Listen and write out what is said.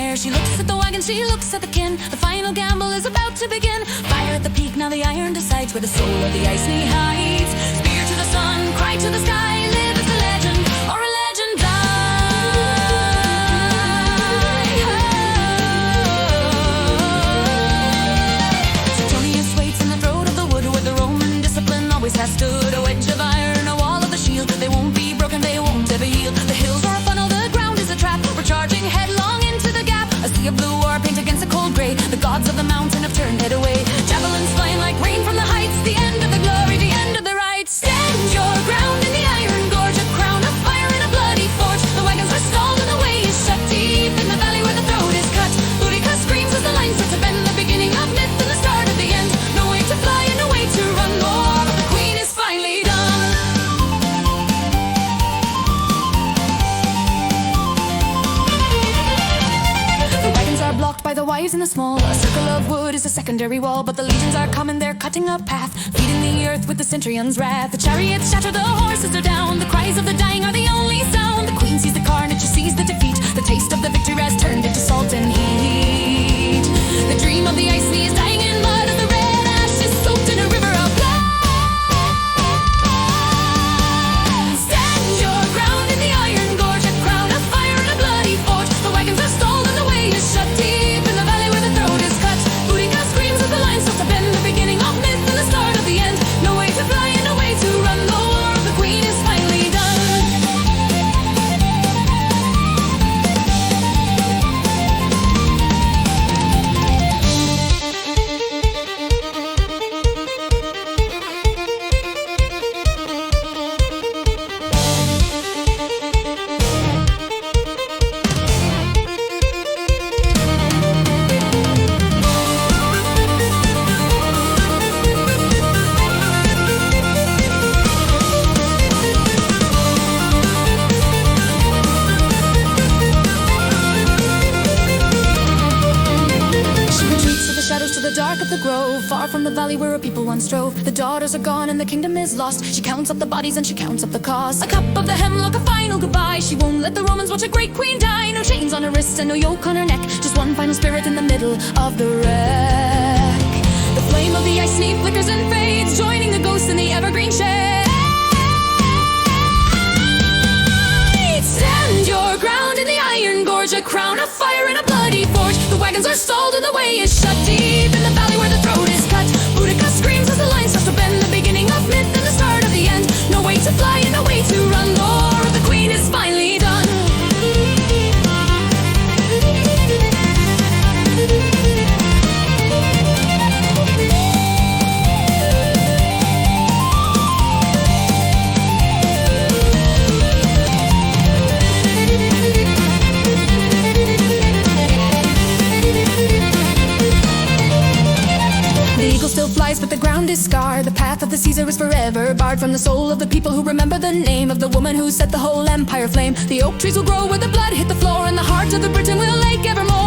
air. She looks at the wagon, she looks at the kin. The final gamble is about to begin. Fire at the peak, now the iron decides where the soul of the ice knee hides. Spear to the sun, cry to the sky, live as a legend, or a legend die. Suetonius waits in the throat of the wood, where the Roman discipline always has stood. A wedge of iron, a wall of the shield. They won't be broken, they won't ever yield. The hills are a funnel, the ground is a trap. We're charging headlong into the gap. A sea of blue war paint against a cold grey. The gods of the mountain have turned head away. Javelins flying like rain from the heights. The end of the glory, the end of the right. Stand your ground in the iron gorge. A crown of fire in a bloody forge. The wagons are stalled and the way is shut deep in the valley where the throat is cut. BOUDICA screams as the line starts to bend. The beginning of myth and the start of the end. No way to fly and no way to run more. But the queen is finally done. The wagons are blocked by the wives and the small. A circle of wood is a secondary wall, but the legions are coming, they're cutting a path, feeding the earth with the centurion's wrath. The chariots shatter, the horses are down. The cries of the dying are the only sound. The queen sees the carnage, she sees the defeat. The taste of the victory has turned into salt and heat. The dream of the ice knee is dying in mud, and the red ash is soaked in a river of blood. Stand your ground in the iron gorge. A crown of fire and a bloody forge. The wagons are stalled and the way is shut deep in the valley where the throat is cut. BOUDICA screams as the line starts to bend. The beginning of myth and the start of the end. No way to fly and no way to run. The war of the queen is finally done. Shadows to the dark of the grove, far from the valley where her people once drove. The daughters are gone and the kingdom is lost. She counts up the bodies and she counts up the cost. A cup of the hemlock, a final goodbye. She won't let the Romans watch a great queen die. No chains on her wrists and no yoke on her neck. Just one final spirit in the middle of the wreck. The flame of the ice knee flickers and fades, joining the ghosts in the evergreen shade. Stand your ground in the iron gorge. A crown of fire in a bloody forge. The wagons are stalled and the way is shut deep in the valley where the throat is cut. BOUDICA screams as the line starts to bend. The beginning of myth and the start of the end. No way to fly and no way to run. More the queen is finally done. Still flies, but the ground is scarred. The path of the Caesar is forever barred from the soul of the people who remember the name of the woman who set the whole empire aflame. The oak trees will grow where the blood hit the floor, and the heart of the Britain will ache evermore.